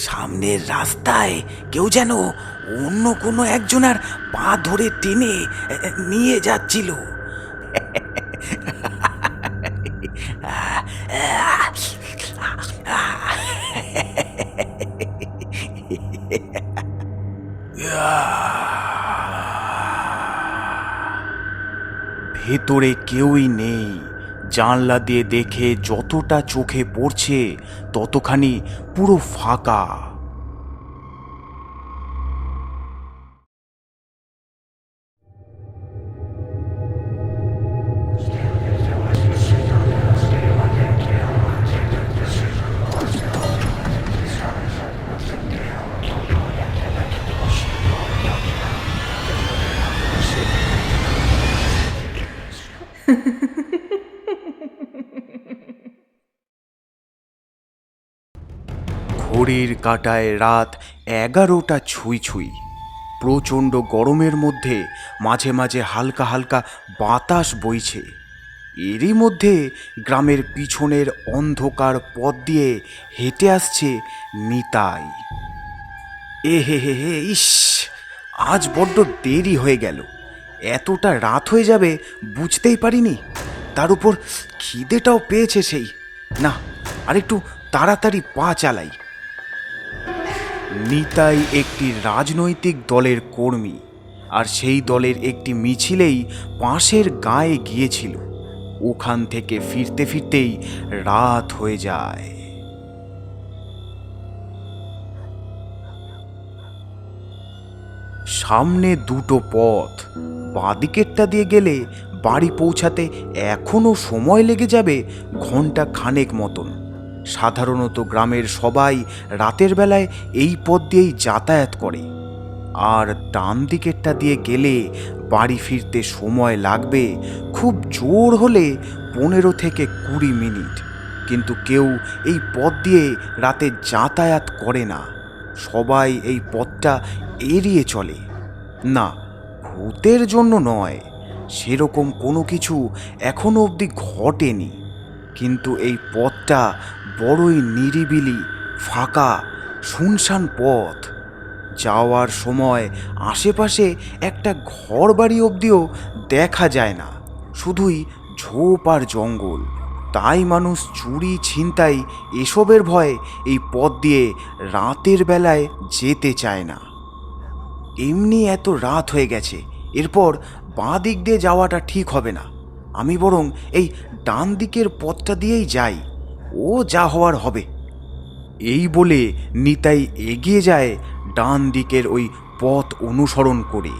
সামনের রাস্তায় কেউ যেন অন্য কোনো একজনের পা ধরে টেনে নিয়ে যাচ্ছিল। ভেতরে কেউই নেই। জানলা দিয়ে দেখে যতটা চোখে পড়ছে ততখানি পুরো ফাঁকা। ঘড়ির কাঁটায় রাত 11টা ছুঁই ছুঁই। প্রচণ্ড গরমের মধ্যে মাঝে মাঝে হালকা হালকা বাতাস বইছে। এরই মধ্যে গ্রামের পিছনের অন্ধকার পথ দিয়ে হেঁটে আসছে নিতাই। হে হে, ইস, আজ বড্ড দেরি হয়ে গেল। এতটা রাত হয়ে যাবে বুঝতেই পারিনি। তার উপর খিদেটাও পেয়েছে সেই। না, আরেকটু তাড়াতাড়ি পা চালাই। নিতাই একটি রাজনৈতিক দলের কর্মী, আর সেই দলের একটি মিছিলেই পাশের গাঁয়ে গিয়েছিল। ওখান থেকে ফিরতে ফিরতেই রাত হয়ে যায়। সামনে দুটো পথ। বাঁদিকেরটা দিয়ে গেলে বাড়ি পৌঁছাতে এখনো সময় লেগে যাবে ঘন্টা খানেক মতন। সাধারণত গ্রামের সবাই রাতের বেলায় এই পথ দিয়েই যাতায়াত করে। আর ডান দিকেরটা দিয়ে গেলে বাড়ি ফিরতে সময় লাগবে খুব জোর হলে 15 থেকে 20 মিনিট। কিন্তু কেউ এই পথ দিয়ে রাতে যাতায়াত করে না। সবাই এই পথটা এড়িয়ে চলে। না, ভূতের জন্য নয়, সেরকম কোনো কিছু এখনো অবধি ঘটেনি। কিন্তু এই পথটা বড়ই নিরিবিলি, ফাঁকা, শুনশান পথ। যাওয়ার সময় আশেপাশে একটা ঘর বাড়ি অবধিও দেখা যায় না, শুধুই ঝোপ আর জঙ্গল। তাই মানুষ চুরি, ছিনতাই এসবের ভয়ে এই পথ দিয়ে রাতের বেলায় যেতে চায় না। এমনি এত রাত হয়ে গেছে, এরপর বাঁ দিক দিয়ে যাওয়াটা ঠিক হবে না। আমি বরং এই ডান দিকের পথটা দিয়েই যাই, ও যা হওয়ার হবে। এই বলে নিতাই এগিয়ে যায় ডান দিকের ওই পথ অনুসরণ করে।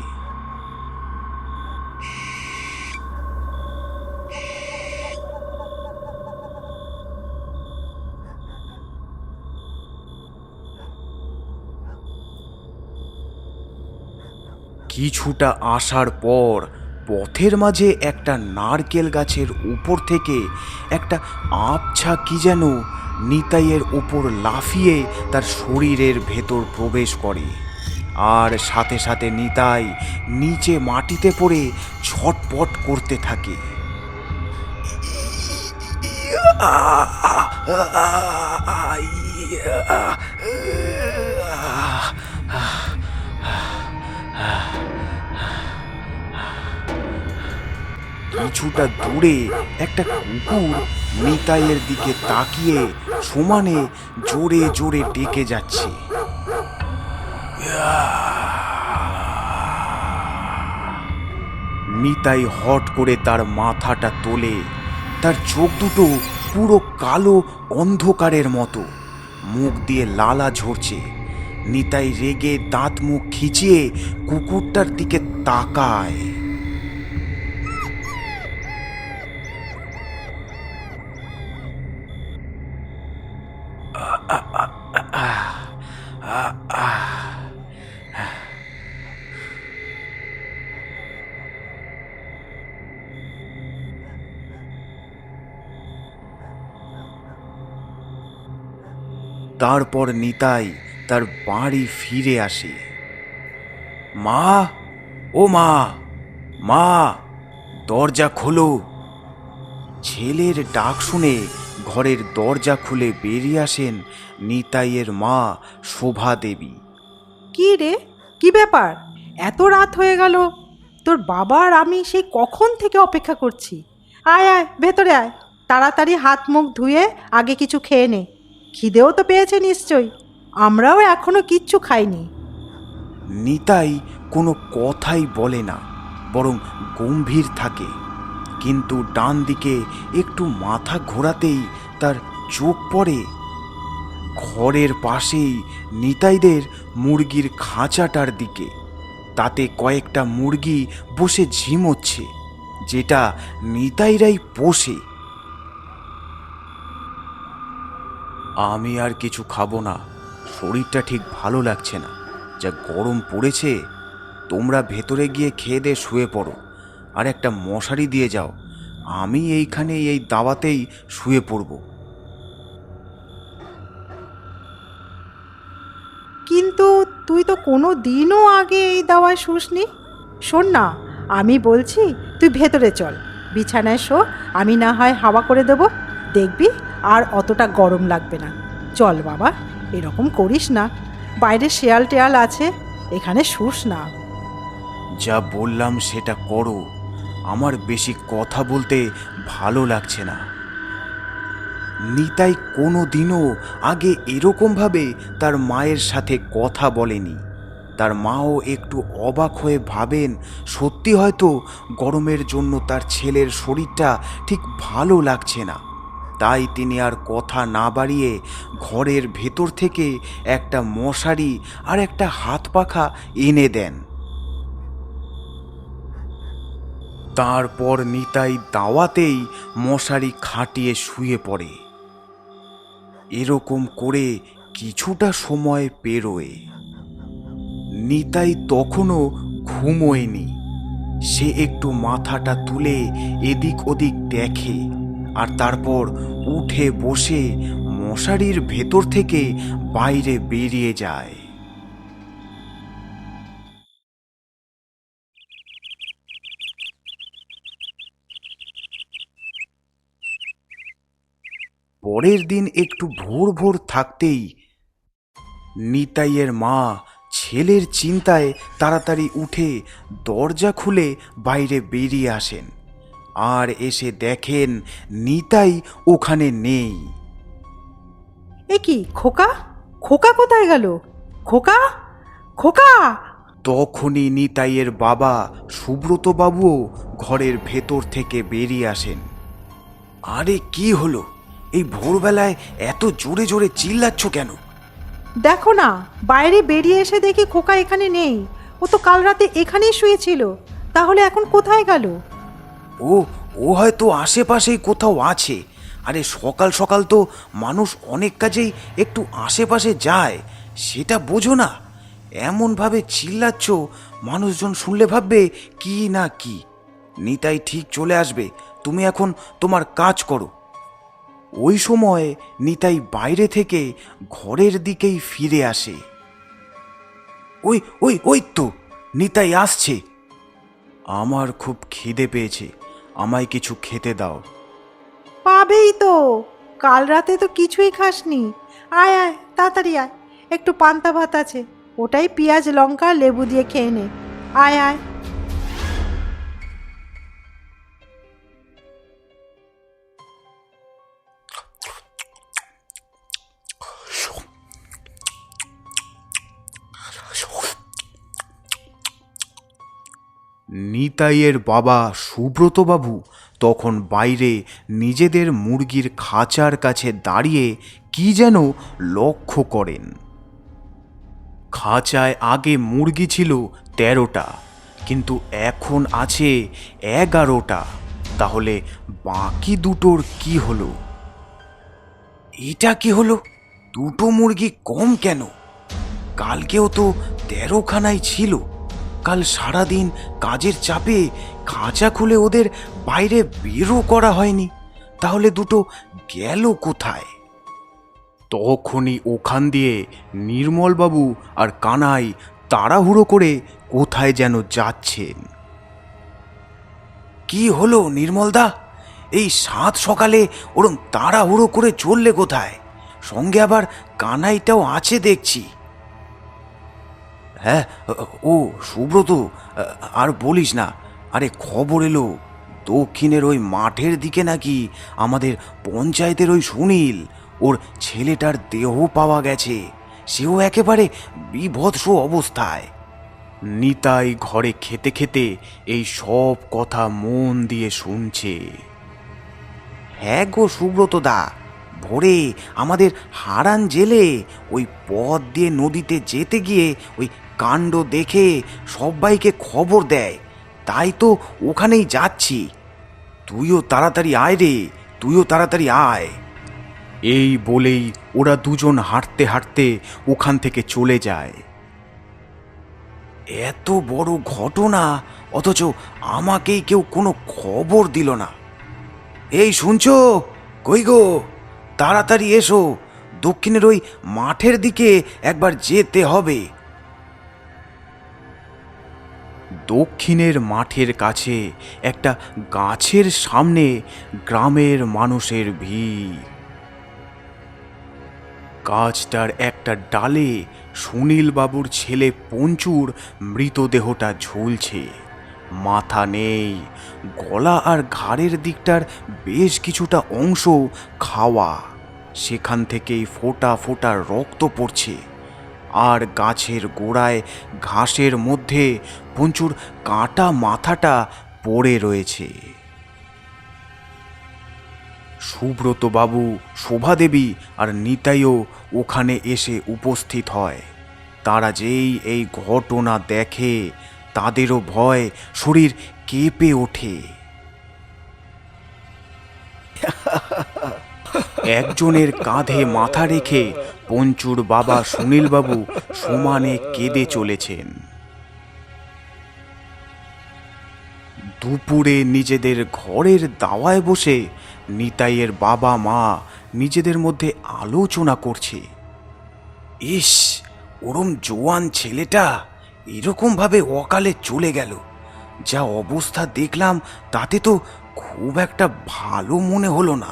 কিছুটা আসার পর পথের মাঝে একটা নারকেল গাছের উপর থেকে একটা আবছা কি যেন নিতাইয়ের উপর লাফিয়ে তার শরীরের ভেতর প্রবেশ করে। আর সাথে সাথে নিতাই নিচে মাটিতে পড়ে ছটপট করতে থাকে। কিছুটা দূরে একটা কুকুর নিতাইয়ের দিকে তাকিয়ে সমানে জোরে জোরে ডেকে যাচ্ছে। নিতাই হট করে তার মাথাটা তোলে। তার চোখ দুটো পুরো কালো অন্ধকারের মতো, মুখ দিয়ে লালা ঝরছে। নিতাই রেগে দাঁত মুখ খিচিয়ে কুকুরটার দিকে তাকায়। তারপর নিতাই তার বাড়ি ফিরে আসে। মা, ও মা, মা, দরজা খোলো। ছেলের ডাক শুনে ঘরের দরজা খুলে বেরিয়ে আসেন নিতাইয়ের মা শোভা দেবী। কি রে, কি ব্যাপার? এত রাত হয়ে গেল, তোর বাবা আর আমি সেই কখন থেকে অপেক্ষা করছি। আয় আয়, ভেতরে আয়, তাড়াতাড়ি হাত মুখ ধুয়ে আগে কিছু খেয়ে নে। খিদেও তো পেয়েছে নিশ্চয়ই, আমরাও এখনো কিচ্ছু খাইনি। নিতাই কোনো কথাই বলে না, বরং গম্ভীর থাকে। কিন্তু ডান দিকে একটু মাথা ঘোরাতেই তার চোখ পড়ে ঘরের পাশেই নিতাইদের মুরগির খাঁচাটার দিকে। তাতে কয়েকটা মুরগি বসে ঝিমোচ্ছে, যেটা নিতাইরাই পোষে। আমি আর কিছু খাবো না, শরীরটা ঠিক ভালো লাগছে না, যা গরম পড়েছে। তোমরা ভেতরে গিয়ে খেয়ে দিয়ে শুয়ে পড়ো, আর একটা মশারি দিয়ে যাও। আমি এইখানে এই দাওয়াতেই শুয়ে পড়ব। কিন্তু তুই তো কোনো দিনও আগে এই দাওয়ায় শুসনি। শোন না, আমি বলছি তুই ভেতরে চল, বিছানায় শো, আমি না হয় হাওয়া করে দেব, দেখবি আর অতটা গরম লাগবে না। চল বাবা, এরকম করিস না, বাইরে শেয়াল টেয়াল আছে, এখানে শুস না। যা বললাম সেটা করো, আমার বেশি কথা বলতে ভালো লাগছে না। নিতাই কোনো দিনও আগে এরকমভাবে তার মায়ের সাথে কথা বলেনি। তার মাও একটু অবাক হয়ে ভাবেন, সত্যি হয়তো গরমের জন্য তার ছেলের শরীরটা ঠিক ভালো লাগছে না। তাই তিনি আর কথা না বাড়িয়ে ঘরের ভেতর থেকে একটা মশারি আর একটা হাত পাখা এনে দেন। তারপর নিতাই দাওয়াতেই মশারি খাটিয়ে শুয়ে পড়ে। এরকম করে কিছুটা সময় পেরোয়। নিতাই তখনও ঘুমোয়নি। সে একটু মাথাটা তুলে এদিক ওদিক দেখে, আর তারপর উঠে বসে মশারির ভেতর থেকে বাইরে বেরিয়ে যায়। পরের দিন একটু ভোর ভোর থাকতেই নিতাইয়ের মা ছেলের চিন্তায় তাড়াতাড়ি উঠে দরজা খুলে বাইরে বেরিয়ে আসেন, আর এসে দেখেন নিতাই ওখানে নেই। এ কি, খোকা, খোকা কোথায় গেল? খোকা, খোকা! তখনই নিতাইয়ের বাবা সুব্রতবাবুও ঘরের ভেতর থেকে বেরিয়ে আসেন। আরে কি হলো, এই ভোরবেলায় এত জোরে জোরে চিল্লাচ্ছ কেন? দেখো না, বাইরে বেরিয়ে এসে দেখি খোকা এখানে নেই। ও তো কাল রাতে এখানেই শুয়েছিল, তাহলে এখন কোথায় গেল? ও ও হয়তো আশেপাশেই কোথাও আছে। আরে সকাল সকাল তো মানুষ অনেক কাজেই একটু আশেপাশে যায়, সেটা বোঝো না? এমনভাবে চিল্লাচ্ছ, মানুষজন শুনলে ভাববে কি না কি। নিতাই ঠিক চলে আসবে, তুমি এখন তোমার কাজ করো। ওই সময় নিতাই বাইরে থেকে ঘরের দিকেই ফিরে আসে। ওই ওই ওই তো নিতাই আসছে। আমার খুব খিদে পেয়েছে, আমায় কিছু খেতে দাও। পাবেই তো, কাল রাতে তো কিছুই খাসনি। আয় আয়, তাড়াতাড়ি আয়, একটু পান্তা ভাত আছে, ওটাই পেঁয়াজ লঙ্কা লেবু দিয়ে খেয়ে নে। আয় আয়। নিতাইয়ের বাবা সুব্রতবাবু তখন বাইরে নিজেদের মুরগির খাঁচার কাছে দাঁড়িয়ে কি যেন লক্ষ্য করেন। খাঁচায় আগে মুরগি ছিল ১৩টা, কিন্তু এখন আছে ১১টা। তাহলে বাকি দুটোর কি হলো? এটা কি হলো, দুটো মুরগি কম কেন? কালকেও তো ১৩খানাই ছিল। কাল সারাদিন কাজের চাপে খাঁচা খুলে ওদের বাইরে বেরও করা হয়নি, তাহলে দুটো গেল কোথায়? তখনই ওখান দিয়ে নির্মলবাবু আর কানাই তাড়াহুড়ো করে কোথায় যেন যাচ্ছেন। কি হলো নির্মলদা, এই সাত সকালে ওরম তাড়াহুড়ো করে চললে কোথায়? সঙ্গে আবার কানাইটাও আছে দেখছি। হ্যাঁ, ও সুব্রত, আর বলিস না। আরে খবর এলো দক্ষিণের ওই মাঠের দিকে নাকি আমাদের পঞ্চায়েতের ওই সুনীল, ওর ছেলেটার দেহ পাওয়া গেছে। সেও একেবারে বিভৎস অবস্থায়। নিতাই ঘরে খেতে খেতে এই সব কথা মন দিয়ে শুনছে। হ্যাঁ গো সুব্রত দা, ভোরে আমাদের হারান জেলে ওই পথ দিয়ে নদীতে যেতে গিয়ে ওই কাণ্ড দেখে সবাইকে খবর দেয়। তাই তো ওখানেই যাচ্ছি। তুইও তাড়াতাড়ি আয় রে, তুইও তাড়াতাড়ি আয়। এই বলেই ওরা দুজন হাঁটতে হাঁটতে ওখান থেকে চলে যায়। এত বড় ঘটনা, অথচ আমাকেই কেউ কোনো খবর দিল না। এই শুনছো? কই গো, তাড়াতাড়ি এসো, দক্ষিণের ওই মাঠের দিকে একবার যেতে হবে। দক্ষিণের মাঠের কাছে একটা গাছের সামনে গ্রামের মানুষের ভিড়। গাছটার একটা ডালে সুনীল বাবুর ছেলে পঞ্চুর মৃতদেহটা ঝুলছে। মাথা নেই, গলা আর ঘাড়ের দিকটার বেশ কিছুটা অংশ খাওয়া, সেখান থেকেই ফোঁটা ফোঁটা রক্ত পড়ছে। আর গাছের গোড়ায় ঘাসের মধ্যে পঞ্চুর কাটা মাথাটা পড়ে রয়েছে। সুব্রত বাবু, শোভাদেবী আর নিতাইও ওখানে এসে উপস্থিত হয়। তারা যেই এই ঘটনা দেখে তাদেরও ভয় শরীর কেঁপে ওঠে। একজনের কাঁধে মাথা রেখে পঞ্চুর বাবা সুনীলবাবু সমানে কেঁদে চলেছেন। দুপুরে নিজেদের ঘরের দাওয়ায় বসে নিতাইয়ের বাবা মা নিজেদের মধ্যে আলোচনা করছে। ইস, ওরম জোয়ান ছেলেটা এরকমভাবে অকালে চলে গেল। যা অবস্থা দেখলাম তাতে তো খুব একটা ভালো মনে হলো না।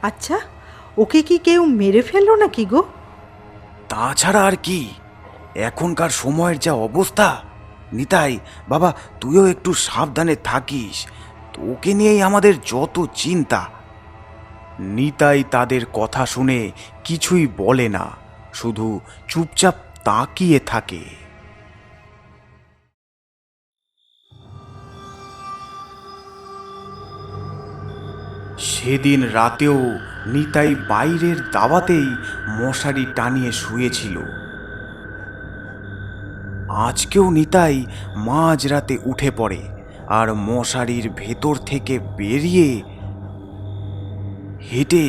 আচ্ছা, ওকে কি কেউ মেরে ফেললো নাকি গো? তাছাড়া আর কি, এখনকার সময়ের যা অবস্থা। নিতাই বাবা, তুইও একটু সাবধানে থাকিস, তোকে নিয়েই আমাদের যত চিন্তা। নিতাই তাদের কথা শুনে কিছুই বলে না, শুধু চুপচাপ তাকিয়ে থাকে। সেদিন রাতেও নিতাই বাইরের দাওয়াতেই মশারি টানিয়ে শুয়েছিল। আজকেও নিতাই মাঝরাতে উঠে পড়ে আর মশারির ভেতর থেকে বেরিয়ে হেঁটে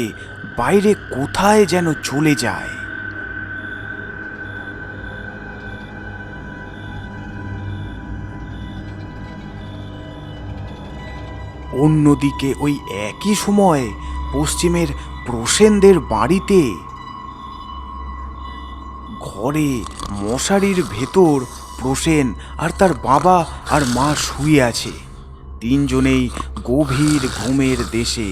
বাইরে কোথায় যেন চলে যায়। অন্যদিকে ওই একই সময় পশ্চিমের প্রসেনদের বাড়িতে ঘরে মশারির ভেতর প্রসেন আর তার বাবা আর মা শুয়ে আছে, তিনজনেই গভীর ঘুমের দেশে।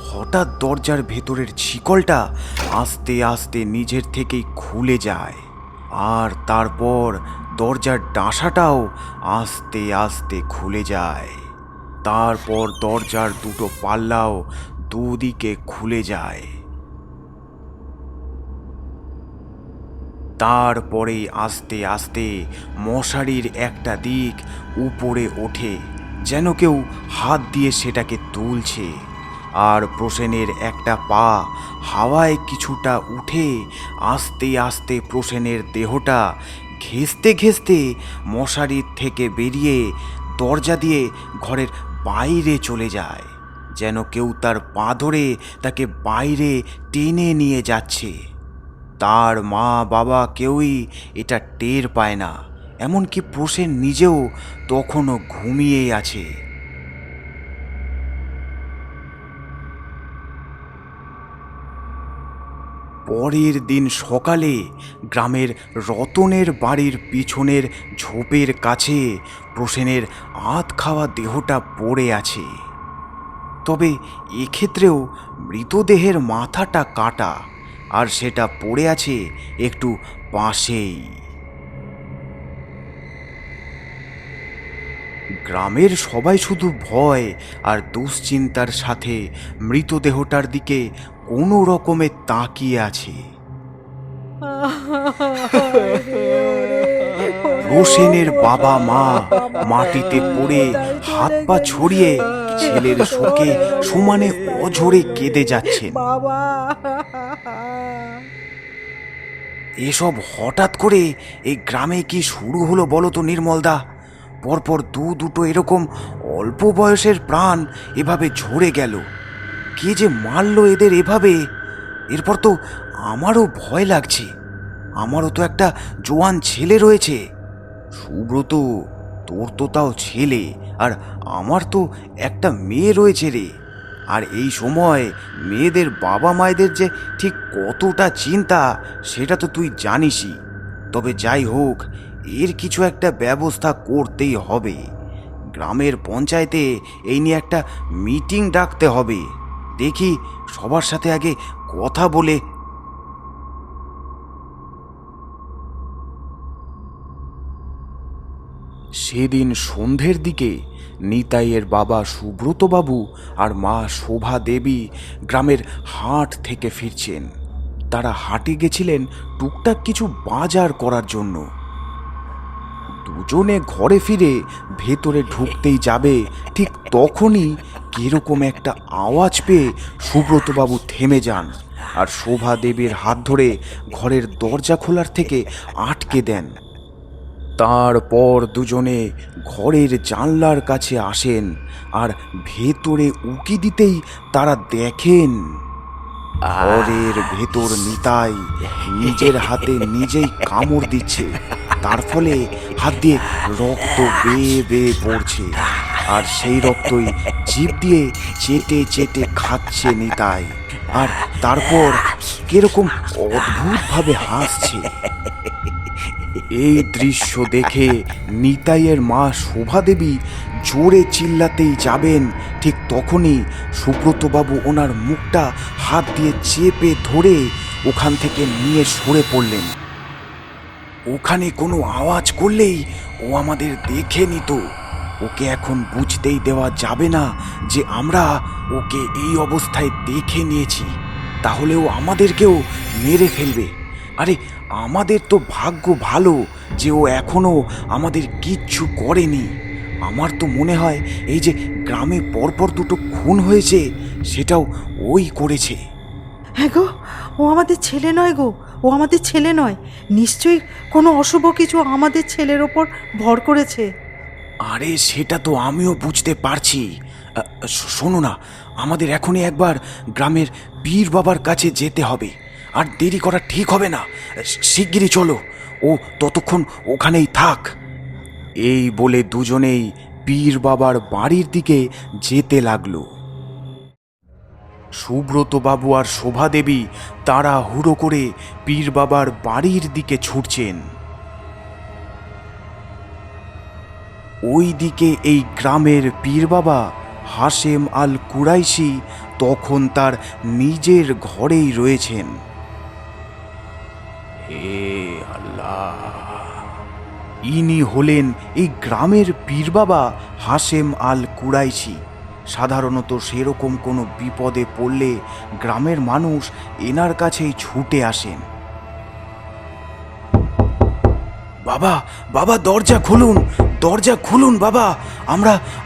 হঠাৎ দরজার ভেতরের শিকলটা আস্তে আস্তে নিজের থেকেই খুলে যায়, আর তারপর দরজার ডাঁসাটাও আস্তে আস্তে খুলে যায়। তারপর দরজার দুটো পাল্লাও দুদিকে খুলে যায়। তারপরেই আস্তে আস্তে মশারির একটা দিক উপরে ওঠে, যেন কেউ হাত দিয়ে সেটাকে তুলছে। আর প্রসেনের একটা পা হাওয়ায় কিছুটা উঠে আস্তে আস্তে প্রসেনের দেহটা ঘেঁষতে ঘেঁষতে মশারির থেকে বেরিয়ে দরজা দিয়ে ঘরের বাইরে চলে যায়, যেন কেউ তার পা ধরে তাকে বাইরে টেনে নিয়ে যাচ্ছে। তার মা বাবা কেউই এটা টের পায় না, এমনকি প্রসেন নিজেও তখনও ঘুমিয়েই আছে। পরের দিন সকালে গ্রামের রতনের বাড়ির পিছনের ঝোপের কাছে প্রসেনের আধ খাওয়া দেহটা পড়ে আছে। তবে এক্ষেত্রেও মৃতদেহের মাথাটা কাটা, আর সেটা পড়ে আছে একটু পাশেই। গ্রামের সবাই শুধু ভয় আর দুশ্চিন্তার সাথে মৃতদেহটার দিকে কোনো রকমে তাকিয়ে আছে। রোশেনের বাবা মা মাটিতে পড়ে হাত পা ছড়িয়ে ছেলের শোকে সমানে অঝরে কেঁদে যাচ্ছেন। এসব হঠাৎ করে এই গ্রামে কি শুরু হলো বলো তো নির্মলদা? পরপর দুটো এরকম অল্প বয়সের প্রাণ এভাবে ঝরে গেল। কে যে মারলো এদের এভাবে? এরপর তো আমারও ভয় লাগছে। আমারও তো একটা জোয়ান ছেলে রয়েছে। সুব্রত, তোর তো তাও ছেলে, আর আমার তো একটা মেয়ে রয়েছে রে। আর এই সময় মেয়েদের বাবা মায়েদের যে ঠিক কতটা চিন্তা সেটা তো তুই জানিসই। তবে যাই হোক, এর কিছু একটা ব্যবস্থা করতেই হবে। গ্রামের পঞ্চায়েতে এই নিয়ে একটা মিটিং ডাকতে হবে। দেখি সবার সাথে আগে কথা বলে। সেদিন সন্ধ্যের দিকে নিতাইয়ের বাবা সুব্রতবাবু আর মা শোভা দেবী গ্রামের হাট থেকে ফিরছেন। তারা হাটে গেছিলেন টুকটাক কিছু বাজার করার জন্য। দুজনে ঘরে ফিরে ভেতরে ঢুকতেই যাবে, ঠিক তখনই কিরকম একটা আওয়াজ পেয়ে সুব্রতবাবু থেমে যান আর শোভা দেবীর হাত ধরে ঘরের দরজা খোলার থেকে আটকে দেন। তারপর দুজনে ঘরের জানলার কাছে আসেন আর ভেতরে উকি দিতেই তারা দেখেন ঘরের ভেতর নিতাই নিজের হাতে নিজেই কামড় দিচ্ছে। তার ফলে হাত দিয়ে রক্ত বেয়ে বেয়ে পড়ছে, আর সেই রক্তই জিভ দিয়ে চেটে চেটে খাচ্ছে নিতাই। আর তারপর কিরকম অদ্ভুতভাবে হাসছে। এই দৃশ্য দেখে নিতাইয়ের মা শোভা দেবী জোরে চিল্লাতেই যাবেন, ঠিক তখনই সুব্রতবাবু ওনার মুখটা হাত দিয়ে চেপে ধরে ওখান থেকে নিয়ে সরে পড়লেন। ওখানে কোনো আওয়াজ করলেই ও আমাদের দেখে নিত। ওকে এখন বুঝতেই দেওয়া যাবে না যে আমরা ওকে এই অবস্থায় দেখে নিয়েছি, তাহলে ও আমাদেরকেও মেরে ফেলবে। আরে আমাদের তো ভাগ্য ভালো যে ও এখনো আমাদের কিচ্ছু করেনি। আমার তো মনে হয় এই যে গ্রামে পরপর দুটো খুন হয়েছে সেটাও ওই করেছে। হ্যাঁ গো, ও আমাদের ছেলে নয় গো, ও আমাদের ছেলে নয়। নিশ্চয়ই কোনো অশুভ কিছু আমাদের ছেলের ওপর ভর করেছে। আরে সেটা তো আমিও বুঝতে পারছি। শোনো না, আমাদের এখনই একবার গ্রামের পীর বাবার কাছে যেতে হবে। আর দেরি করা ঠিক হবে না, শিগগিরই চলো। ও ততক্ষণ ওখানেই থাক। এই বলে দুজনেই পীর বাবার বাড়ির দিকে যেতে লাগলো। সুব্রত বাবু আর শোভা দেবী তারা হুড়ো করে পীর বাবার বাড়ির দিকে ছুটছেন। ওই দিকে এই গ্রামের পীর বাবা হাশেম আল কুরাইশি তখন তার নিজের ঘরেই রয়েছেন। হে আল্লাহ! ইনি হলেন এই গ্রামের পীর বাবা হাশেম আল কুরাইশি। সাধারণত সেরকম কোনো বিপদে পড়লে গ্রামের মানুষ এনার কাছেই ছুটে আসেন। বাবা, বাবা দরজা খুলুন, দরজা খুলুন বাবা,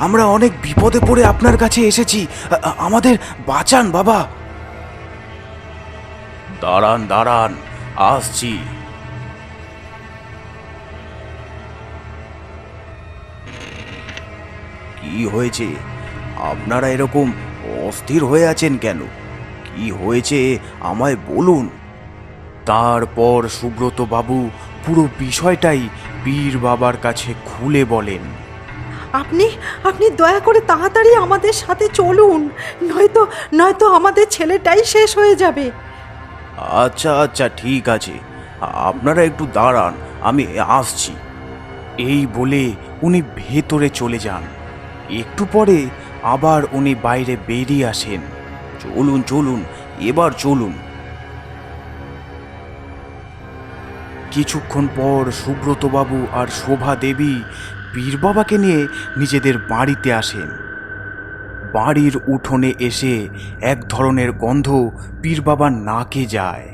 আমরা অনেক বিপদে পড়ে আপনার কাছে এসেছি, আমাদের বাঁচান বাবা। দাঁড়ান দাঁড়ান, আসছি। কি হয়েছে? আপনারা এরকম অস্থির হয়ে আছেন কেন? কি হয়েছে আমায় বলুন। তারপর সুব্রত বাবু পুরো বিষয়টাই পীর বাবার কাছে খুলে বলেন। আপনি দয়া করে তাড়াতাড়ি আমাদের সাথে চলুন, নয়তো আমাদের ছেলেটাই শেষ হয়ে যাবে। আচ্ছা আচ্ছা, ঠিক আছে, আপনারা একটু দাঁড়ান, আমি আসছি। এই বলে উনি ভেতরে চলে যান। একটু পরে আবার উনি বাইরে বেরিয়ে আসেন। চলুন চলুন, এবার চলুন। কিছুক্ষণ পর সুব্রতবাবু আর শোভা দেবী পীর বাবাকে নিয়ে নিজেদের বাড়িতে আসেন। বাড়ির উঠোনে এসে এক ধরনের গন্ধ পীর বাবার নাকে যায়।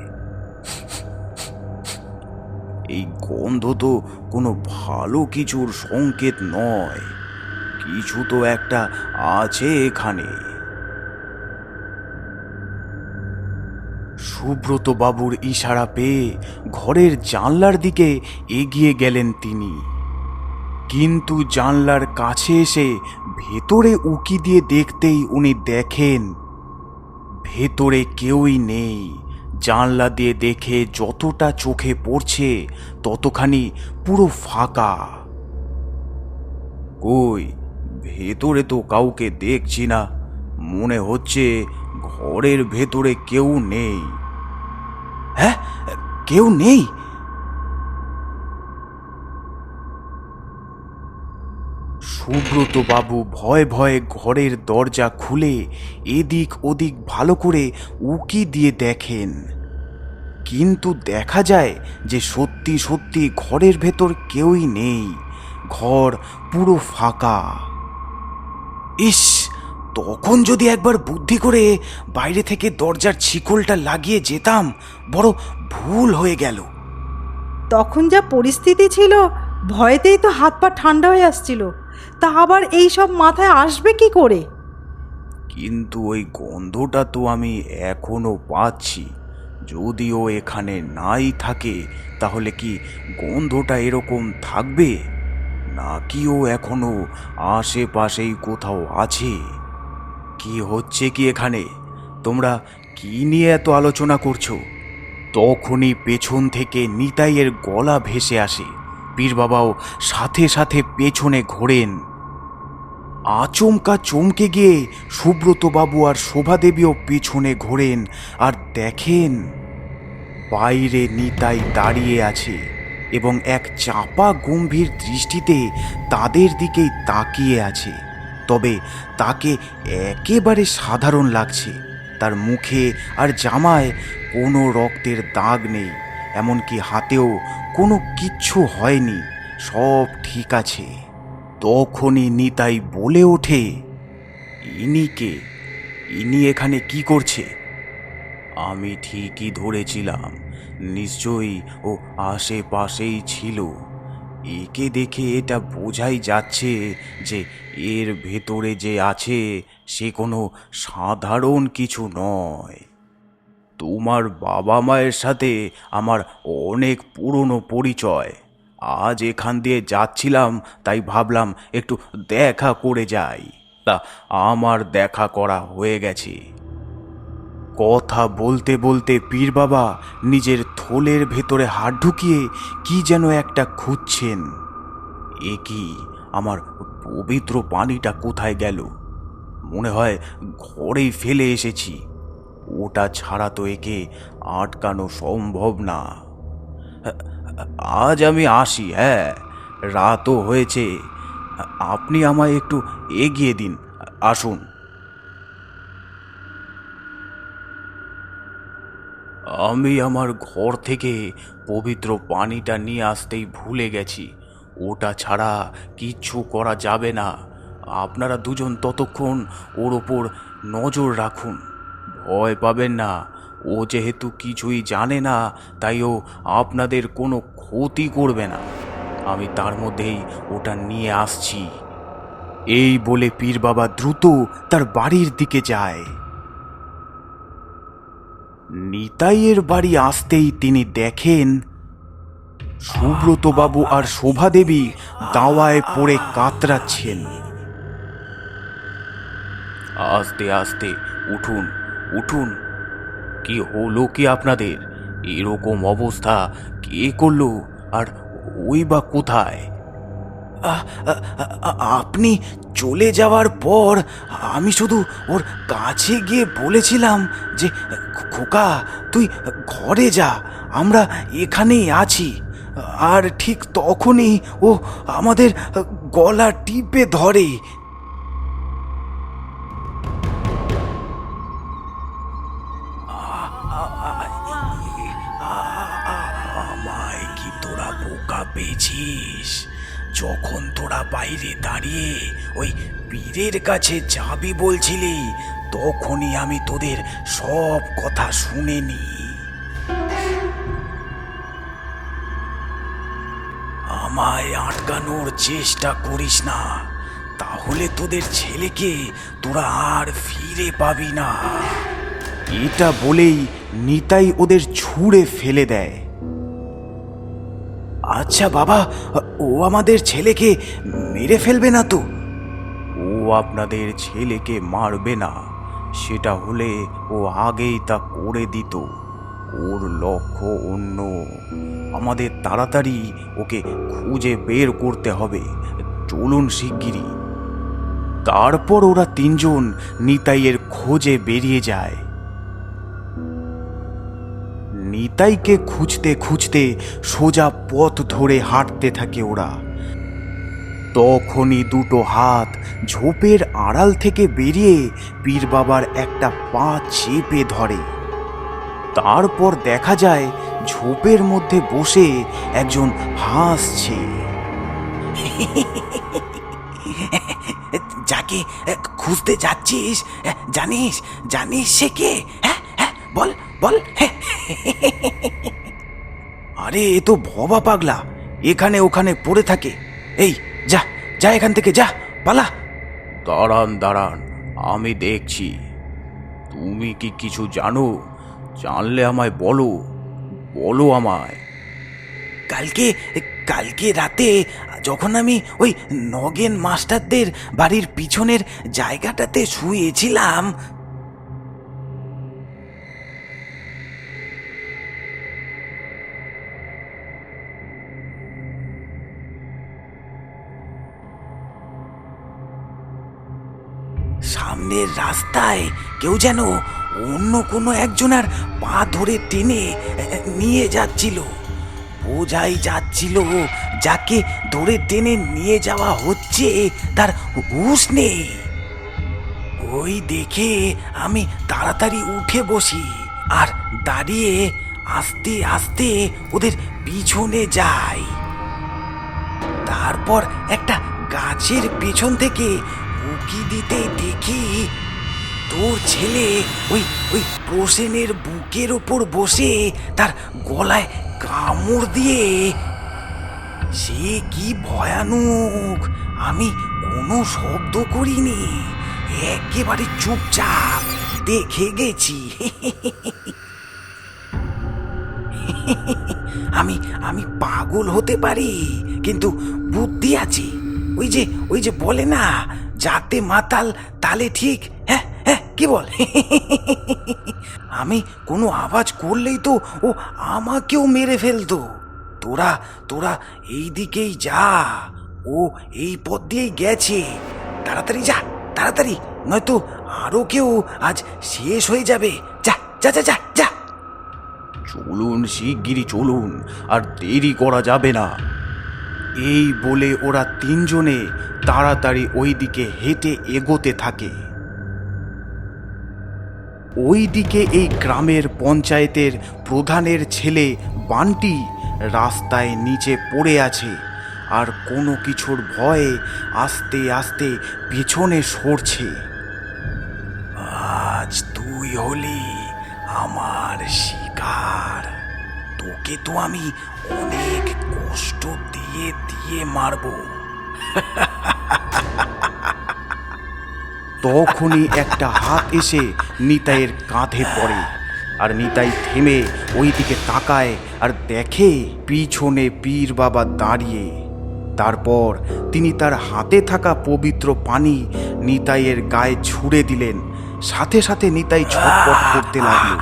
এই গন্ধ তো কোনো ভালো কিছুর সংকেত নয়, কিছু তো একটা আছে এখানে। সুব্রত বাবুর ইশারা পেয়ে ঘরের জানলার দিকে এগিয়ে গেলেন তিনি, কিন্তু জানলার কাছে এসে ভেতরে উকি দিয়ে দেখতেই উনি দেখেন ভেতরে কেউই নেই। জানলা দিয়ে দেখে যতটা চোখে পড়ছে ততখানি পুরো ফাঁকা। কই, ভেতরে তো কাউকে দেখছি না, মনে হচ্ছে ঘরের ভেতরে কেউ নেই। হ্যাঁ, কেউ নেই? সুব্রত বাবু ভয়ে ভয়ে ঘরের দরজা খুলে এদিক ওদিক ভালো করে উকি দিয়ে দেখেন, কিন্তু দেখা যায় যে সত্যি সত্যি ঘরের ভেতর কেউই নেই। ঘর পুরো ফাঁকা। ইস, তখন যদি একবার বুদ্ধি করে বাইরে থেকে দরজার শিকলটা লাগিয়ে যেতাম, বড় ভুল হয়ে গেল। তখন যা পরিস্থিতি ছিল, ভয়েতেই তো হাত পা ঠান্ডা হয়ে আসছিল, তা আবার এই সব মাথায় আসবে কি করে? কিন্তু ওই গন্ধটা তো আমি এখনো পাচ্ছি। যদিও এখানে নাই থাকে, তাহলে কি গন্ধটা এরকম থাকবে, নাকি ও এখনো আশেপাশেই কোথাও আছে? কি হচ্ছে কি এখানে? তোমরা কি নিয়ে এত আলোচনা করছো? তখনই পেছন থেকে নিতাইয়ের গলা ভেসে আসে। পীর বাবাও সাথে সাথে পেছনে ঘোরেন। আচমকা চমকে গিয়ে সুব্রত বাবু আর শোভাদেবীও পিছনে ঘোরেন আর দেখেন বাইরে নিতাই দাঁড়িয়ে আছে এবং এক চাপা গম্ভীর দৃষ্টিতে তাদের দিকেই তাকিয়ে আছে। তবে তাকে একেবারে সাধারণ লাগছে। তার মুখে আর জামায় কোনো রক্তের দাগ নেই, এমনকি হাতেও কোনো কিচ্ছু হয়নি, সব ঠিক আছে। তখনই নিতাই বলে ওঠে, ইনি কে? ইনি এখানে কি করছে? আমি ঠিকই ধরেছিলাম, নিশ্চয়ই ও আশেপাশেই ছিল। একে দেখে এটা বোঝাই যাচ্ছে যে এর ভেতরে যে আছে সে কোনো সাধারণ কিছু নয়। তোমার বাবা মায়ের সাথে আমার অনেক পুরনো পরিচয়। আজ এখান দিয়ে যাচ্ছিলাম, তাই ভাবলাম একটু দেখা করে যাই। তা আমার দেখা করা হয়ে গেছে। কথা বলতে বলতে পীর বাবা নিজের থলের ভেতরে হাত ঢুকিয়ে কি যেন একটা খুঁজছেন। এ কি, আমার পবিত্র পানিটা কোথায় গেল? মনে হয় ঘরেই ফেলে এসেছি। ওটা ছাড়া তো একে আটকানো সম্ভব না। আজ আমি আসি। হ্যাঁ, রাতও হয়েছে। আপনি আমায় একটু এগিয়ে দিন, আসুন। আমি আমার ঘর থেকে পবিত্র পানিটা নিয়ে আসতেই ভুলে গেছি। ওটা ছাড়া কিচ্ছু করা যাবে না। আপনারা দুজন ততক্ষণ ওর ওপর নজর রাখুন। ভয় পাবেন না, ও যেহেতু কিছুই জানে না, তাই ও আপনাদের কোনো ক্ষতি করবে না। আমি তার মধ্যেই ওটা নিয়ে আসছি। এই বলে পীর বাবা দ্রুত তার বাড়ির দিকে যায়। নিতাইয়ের বাড়ি আসতেই তিনি দেখেন সুব্রত বাবু আর শোভা দেবী দাওয়ায় পড়ে কাতরাচ্ছেন। আস্তে আস্তে উঠুন, উঠুন। কি হলো কি আপনাদের? এরকম অবস্থা কে করলো? আর ওই বা কোথায়? আপনি চলে যাওয়ার পর আমি শুধু ওর কাছে গিয়ে বলেছিলাম যে খোকা তুই ঘরে যা, আমরা এখানেই আছি। আর ঠিক তখনই ও আমাদের গলা টিপে ধরে। আমায় কি তোরা বোকা পেয়েছিস? যখন তোরা বাইরে দাঁড়িয়ে ওই পীরের কাছে যাবি বলছিলি, তখনই আমি তোদের সব কথা শুনে নি। আমায় আটকানোর চেষ্টা করিস না, তাহলে তোদের ছেলেকে তোরা আর ফিরে পাবি না। এটা বলেই নিতাই ওদের ছুঁড়ে ফেলে দেয়। আচ্ছা বাবা, ও আমাদের ছেলেকে মেরে ফেলবে না তো? ও আপনাদের ছেলেকে মারবে না, সেটা হলে ও আগেই তা করে দিত। ওর লক্ষ্য অন্য। আমাদের তাড়াতাড়ি ওকে খুঁজে বের করতে হবে। চলুন শিগগিরই। তারপর ওরা তিনজন নিতাইয়ের খোঁজে বেরিয়ে যায়। নিতাইকে খুঁজতে খুঁজতে সোজা পথ ধরে হাঁটতে থাকে ওরা। তখনই দুটো হাত ঝোপের আড়াল থেকে বেরিয়ে পীর বাবার একটা পা চেপে ধরে। তারপর দেখা যায় ঝোপের মধ্যে বসে একজন হাসছে। যাকে খুঁজতে যাচ্ছিস জানিস জানিস সে কে? বল বল। আরে এ তো ভবা পাগলা, এখানে ওখানে পড়ে থাকে। এই যা যা, এখান থেকে যা, পালা। দাঁড়ান দাঁড়ান, আমি দেখছি। তুমি কি কিছু জানো? জানলে আমায় বলো, বলো আমায়। কালকে কালকে রাতে যখন আমি ওই নগেন মাস্টারদের বাড়ির পিছনের জায়গাটাতে শুয়েছিলাম, সামনের রাস্তায় কেউ যেন অন্য কোনো একজনের পা ধরে টেনে নিয়ে যাচ্ছিল। বোঝাই যাচ্ছিল যাকে ধরে টেনে নিয়ে যাওয়া হচ্ছে তার হুঁশ নেই। ওই দেখে আমি তাড়াতাড়ি উঠে বসি আর দাঁড়িয়ে আস্তে আস্তে ওদের পিছনে যাই। তারপর একটা গাছের পেছন থেকে উকি দিতে দেখি তোর ছেলে ওই ওই প্রসেনের বুকের ওপর বসে তার গলায় কামড় দিয়ে। সে কি ভয়ানক! আমি কোনো শব্দ করিনি, একেবারে চুপচাপ দেখে গেছি। আমি আমি পাগল হতে পারি, কিন্তু বুদ্ধি আছে। ওই যে বলে না, যাতে মাতাল তালে ঠিক। হ্যাঁ হ্যাঁ, কি বল? আমি কোনো আওয়াজ করলেই তো ও আমাকেও মেরে ফেলতো। তোরা তোরা এই দিকেই যা, ও এই পথ দিয়েই গেছে। তাড়াতাড়ি যা, তাড়াতাড়ি, নয়তো আরো কেউ আজ শেষ হয়ে যাবে। যা যা যা যা যা। চলুন শিগগিরই চলুন, আর দেরি করা যাবে না। এই বলে ওরা তিনজনে তাড়াতাড়ি ওই দিকে হেঁটে এগোতে থাকে। ওই দিকে এই গ্রামের পঞ্চায়েতের প্রধানের ছেলে বান্টি রাস্তায় নিচে পড়ে আছে, আর কোনো কিছুর ভয়ে আস্তে আস্তে পেছনে সরছে। আজ তুই হলি আমার শিকার, তোকে তো আমি অনেক কষ্ট দিয়ে দিয়ে মারবো। তখনই একটা হাত এসে নিতাইয়ের কাঁধে পড়ে, আর নিতাই থেমে ওই দিকে তাকায় আর দেখে পিছনে পীর বাবা দাঁড়িয়ে। তারপর তিনি তার হাতে থাকা পবিত্র পানি নিতাইয়ের গায়ে ছুঁড়ে দিলেন। সাথে সাথে নিতাই ছটফট করতে লাগলো।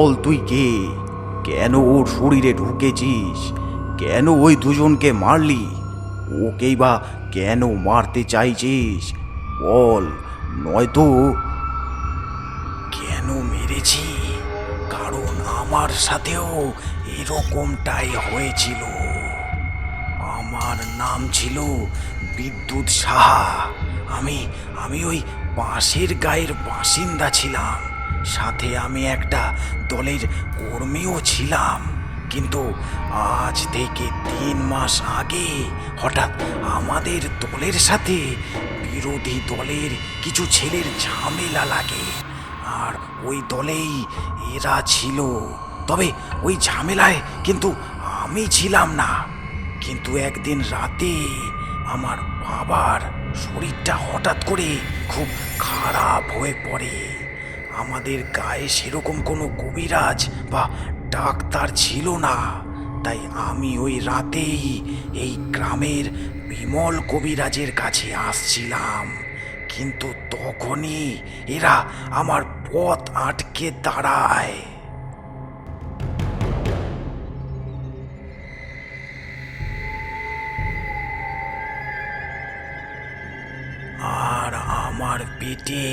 বল তুই কে? কেন ওর শরীরে ঢুকেছিস? কেন ওই দুজনকে মারলি? ওকেই বা কেন মারতে চাইছিস? বল, নয়তো। কেন মেরেছি? কারণ আমার সাথেও এরকমটাই হয়েছিল। আমার নাম ছিল বিদ্যুৎ সাহা। আমি আমি ওই পাশের গায়ের বাসিন্দা ছিলাম। সাথে আমি একটা দলের কর্মীও ছিলাম। কিন্তু আজ থেকে 3 মাস আগে হঠাৎ আমাদের দলের সাথে বিরোধী দলের কিছু ছেলের ঝামেলা লাগে। আর ওই দলেই এরা ছিল। তবে ওই ঝামেলায় কিন্তু আমি ছিলাম না। কিন্তু একদিন রাতে আমার বাবার শরীরটা হঠাৎ করে খুব খারাপ হয়ে পড়ে। আমাদের গায়ে সেরকম কোনো কবিরাজ বা ডাক্তার ছিল না। তাই আমি ওই রাতেই এই গ্রামের বিমল কবিরাজের কাছে আসছিলাম। কিন্তু তখনই এরা আমার পথ আটকে দাঁড়ায়। আর আমার পেটে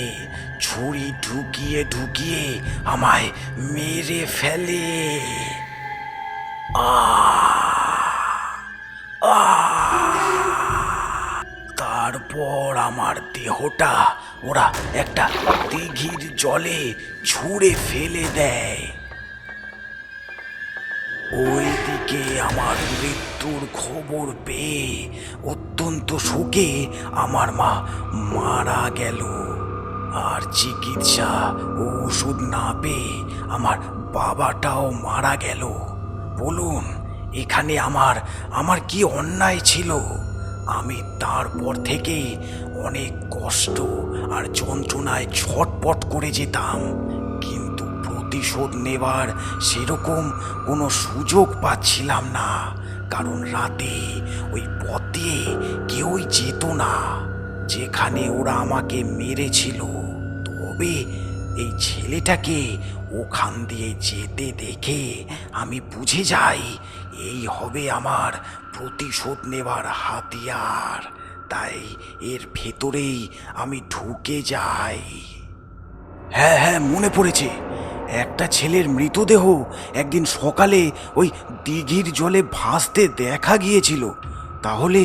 ছুরি ঢুকিয়ে ঢুকিয়ে আমায় মেরে ফেলে। তারপর আমার দেহটা ওরা একটা দিঘির জলে ছুঁড়ে ফেলে দেয়। ওইদিকে আমার মৃত্যুর খবর পেয়ে অত্যন্ত শোকে আমার মা মারা গেল। আর চিকিৎসা ও ওষুধ না পেয়ে আমার বাবাটাও মারা গেল। বলুন, এখানে আমার কি অন্যায় ছিল? আমি তারপর থেকে অনেক কষ্ট আর যন্ত্রণায় ছটপট করে যেতাম। কিন্তু প্রতিশোধ নেবার সেরকম কোনো সুযোগ পাচ্ছিলাম না। কারণ রাতে ওই পথ দিয়ে কেউই যেত না যেখানে ওরা আমাকে মেরেছিল। তবে এই ছেলেটাকে ওখান দিয়ে যেতে দেখে আমি বুঝে যাই এই হবে আমার প্রতিশোধ নেবার হাতিয়ার। তাই এর ভেতরেই আমি ঢুকে যাই। হ্যাঁ হ্যাঁ, মনে পড়েছে। একটা ছেলের মৃতদেহ একদিন সকালে ওই দিঘির জলে ভাসতে দেখা গিয়েছিল। তাহলে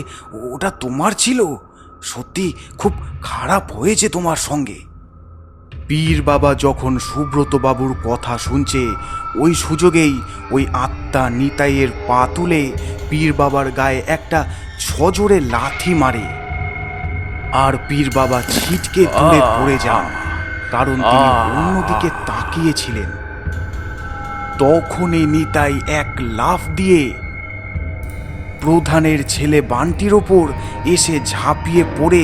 ওটা তোমার ছিল? সত্যি খুব খারাপ হয়েছে তোমার সঙ্গে। পীর বাবা যখন সুব্রত বাবুর কথা শুনছে, ওই সুযোগেই ওই আত্মা নিতাইয়ের পা তুলে পীর বাবার গায়ে একটা সজোরে লাথি মারে। আর পীর বাবা ছিটকে দূরে পড়ে যান, কারণ তিনি অন্যদিকে তাকিয়েছিলেন। তখনই নিতাই এক লাফ দিয়ে প্রধানের ছেলে বান্টির ওপর এসে ঝাঁপিয়ে পড়ে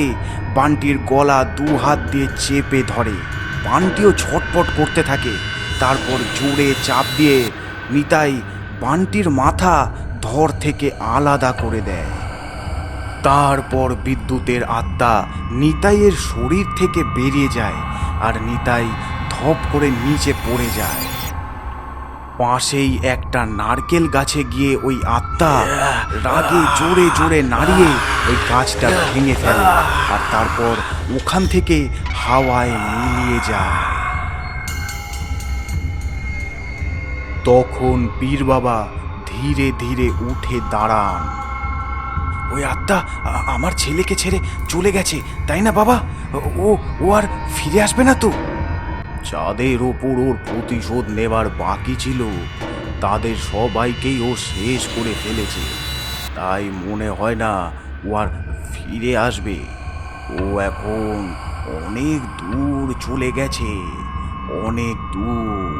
বান্টির গলা 2 হাত দিয়ে চেপে ধরে। বান্টিও ছটপট করতে থাকে। তারপর জোরে চাপ দিয়ে নিতাই বান্টির মাথা ধর থেকে আলাদা করে দেয়। তারপর বিদ্যুতের আত্মা নিতাইয়ের শরীর থেকে বেরিয়ে যায় আর নিতাই ধপ করে নিচে পড়ে যায়। পাশেই একটা নারকেল গাছে গিয়ে ওই আত্মা রাগে জোরে জোরে নাড়িয়ে ওই গাছটা ভেঙে ফেলে আর তারপর ওখান থেকে হাওয়ায় মিলিয়ে যায়। তখন পীর বাবা ধীরে ধীরে উঠে দাঁড়ান। ওই আত্মা আমার ছেলেকে ছেড়ে চলে গেছে, তাই না বাবা? ও আর ফিরে আসবে না তো? যাদের ওপর ওর প্রতিশোধ নেবার বাকি ছিল তাদের সবাইকেই ও শেষ করে ফেলেছে। তাই মনে হয় না ও আর ফিরে আসবে। ও এখন অনেক দূর চলে গেছে, অনেক দূর।